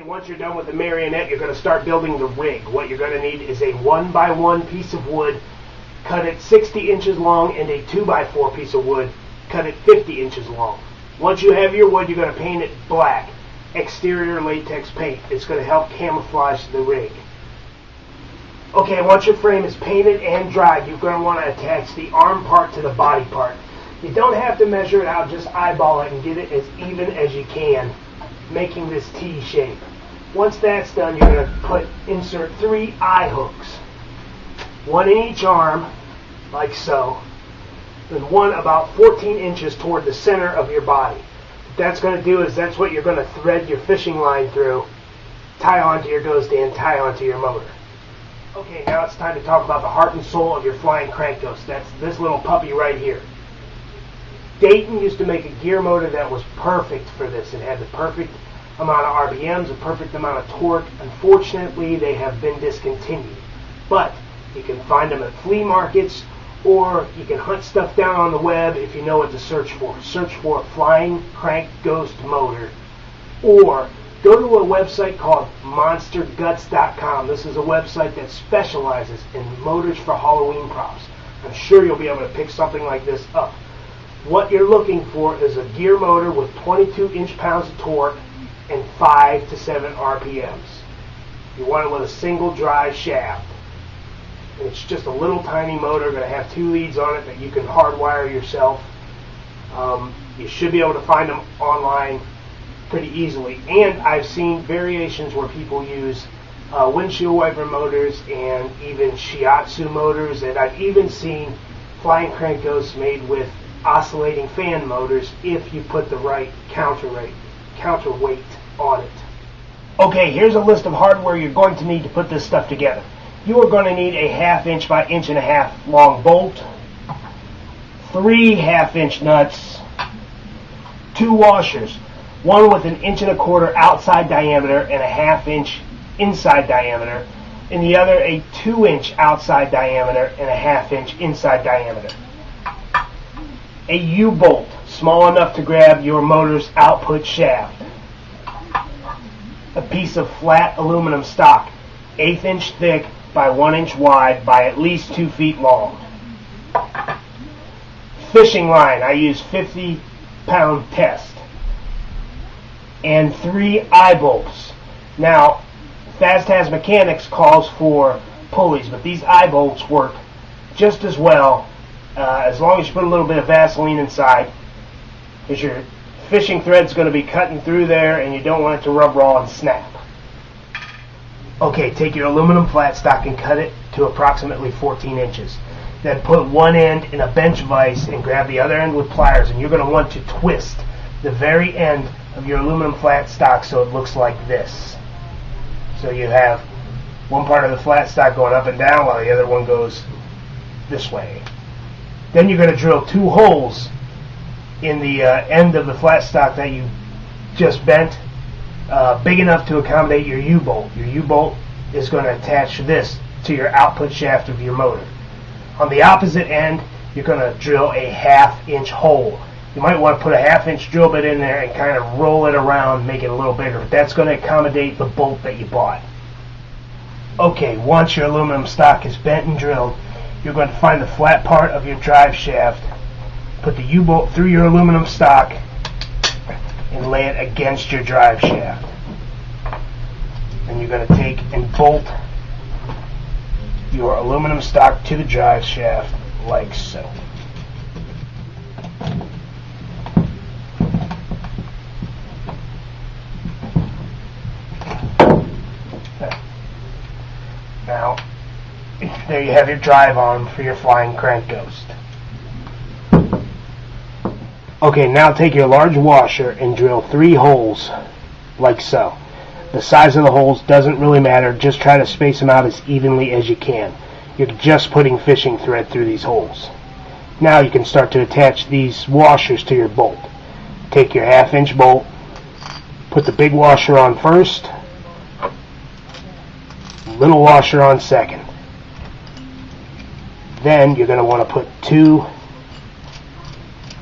Once you're done with the marionette, you're going to start building the rig. What you're going to need is a 1x1 piece of wood, cut it 60 inches long, and a 2x4 piece of wood, cut it 50 inches long. Once you have your wood, you're going to paint it black. Exterior latex paint. It's going to help camouflage the rig. Okay, once your frame is painted and dried, you're going to want to attach the arm part to the body part. You don't have to measure it out, just eyeball it and get it as even as you can, making this T shape. Once that's done, you're going to insert 3 eye hooks, one in each arm, like so, and one about 14 inches toward the center of your body. What that's going to do is that's what you're going to thread your fishing line through, tie onto your ghost and tie onto your motor. Okay, now it's time to talk about the heart and soul of your flying crank ghost. That's this little puppy right here. Dayton used to make a gear motor that was perfect for this. It had the perfect amount of RPMs, a perfect amount of torque. Unfortunately, they have been discontinued. But you can find them at flea markets, or you can hunt stuff down on the web if you know what to search for. Search for Flying Crank Ghost Motor, or go to a website called monsterguts.com. This is a website that specializes in motors for Halloween props. I'm sure you'll be able to pick something like this up. What you're looking for is a gear motor with 22 inch-pounds of torque and 5 to 7 RPMs. You want it with a single drive shaft. And it's just a little tiny motor, going to have 2 leads on it that you can hardwire yourself. You should be able to find them online pretty easily. And I've seen variations where people use windshield wiper motors and even shiatsu motors, and I've even seen flying crank ghosts made with oscillating fan motors if you put the right counterweight on it. Okay, here's a list of hardware you're going to need to put this stuff together. You are going to need a 1/2 inch by 1.5 inch long bolt, 3 1/2 inch nuts, 2 washers, one with an 1.25 inch outside diameter and a 1/2 inch inside diameter, and the other a 2 inch outside diameter and a 1/2 inch inside diameter. A U-bolt, small enough to grab your motor's output shaft. A piece of flat aluminum stock, 1/8 inch thick by 1 inch wide by at least 2 feet long. Fishing line, I use 50-pound test. And 3 eye bolts. Now, Fast Mechanics calls for pulleys, but these eye bolts work just as well as long as you put a little bit of Vaseline inside, because your fishing thread's going to be cutting through there and you don't want it to rub raw and snap. Okay, take your aluminum flat stock and cut it to approximately 14 inches. Then put one end in a bench vise and grab the other end with pliers, and you're going to want to twist the very end of your aluminum flat stock so it looks like this. So you have one part of the flat stock going up and down while the other one goes this way. Then you're going to drill 2 holes in the end of the flat stock that you just bent, big enough to accommodate your U-bolt. Your U-bolt is going to attach this to your output shaft of your motor. On the opposite end, you're going to drill a 1/2 inch hole. You might want to put a 1/2 inch drill bit in there and kind of roll it around, make it a little bigger. But that's going to accommodate the bolt that you bought. Okay, once your aluminum stock is bent and drilled, you're going to find the flat part of your drive shaft, put the U-bolt through your aluminum stock, and lay it against your drive shaft. And you're going to take and bolt your aluminum stock to the drive shaft like so. Now, there you have your drive arm for your flying crank ghost. Okay, now take your large washer and drill 3 holes like so. The size of the holes doesn't really matter, just try to space them out as evenly as you can. You're just putting fishing thread through these holes. Now you can start to attach these washers to your bolt. Take your 1/2 inch bolt, put the big washer on first, little washer on second. Then you're going to want to put 2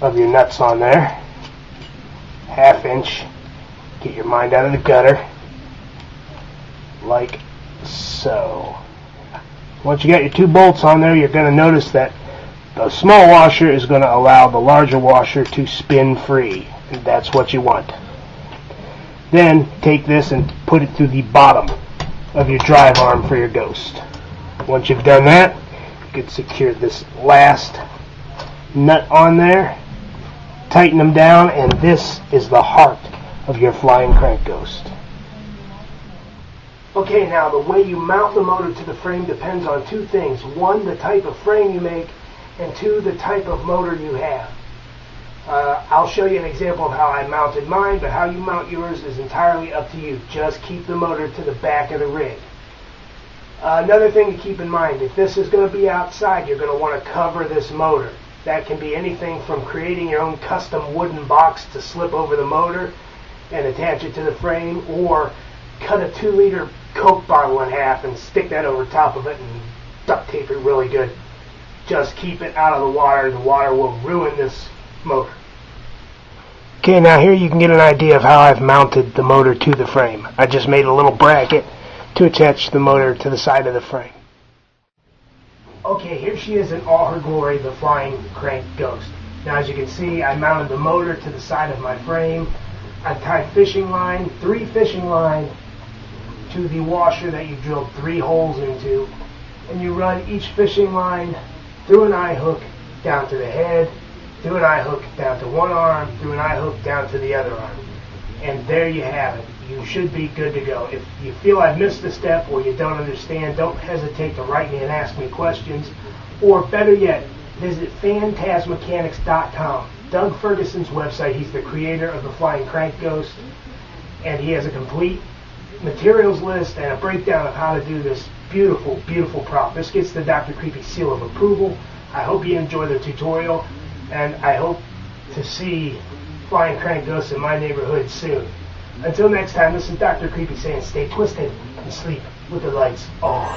of your nuts on there, 1/2 inch, get your mind out of the gutter, like so. Once you got your 2 bolts on there, you're going to notice that the small washer is going to allow the larger washer to spin free, and that's what you want. Then take this and put it through the bottom of your drive arm for your Ghost. Once you've done that, you can secure this last nut on there, tighten them down, and this is the heart of your flying crank Ghost. Okay, now the way you mount the motor to the frame depends on 2 things. 1, the type of frame you make, and 2, the type of motor you have. I'll show you an example of how I mounted mine, but how you mount yours is entirely up to you. Just keep the motor to the back of the rig. Another thing to keep in mind, if this is going to be outside, you're going to want to cover this motor. That can be anything from creating your own custom wooden box to slip over the motor and attach it to the frame, or cut a 2-liter Coke bottle in half and stick that over top of it and duct tape it really good. Just keep it out of the water. The water will ruin this motor. Okay, now here you can get an idea of how I've mounted the motor to the frame. I just made a little bracket to attach the motor to the side of the frame. Okay, here she is in all her glory, the flying crank Ghost. Now as you can see, I mounted the motor to the side of my frame. I tied fishing line, 3 fishing line, to the washer that you drilled 3 holes into, and you run each fishing line through an eye hook down to the head, through an eye hook down to one arm, through an eye hook down to the other arm. And there you have it. You should be good to go. If you feel I've missed a step or you don't understand, don't hesitate to write me and ask me questions. Or better yet, visit phantasmechanics.com. Doug Ferguson's website. He's the creator of the Flying Crank Ghost, and he has a complete materials list and a breakdown of how to do this beautiful, beautiful prop. This gets the Dr. Creepy seal of approval. I hope you enjoy the tutorial, and I hope to see flying crank ghosts in my neighborhood soon. Until next time, this is Dr. Creepy saying stay twisted and sleep with the lights on.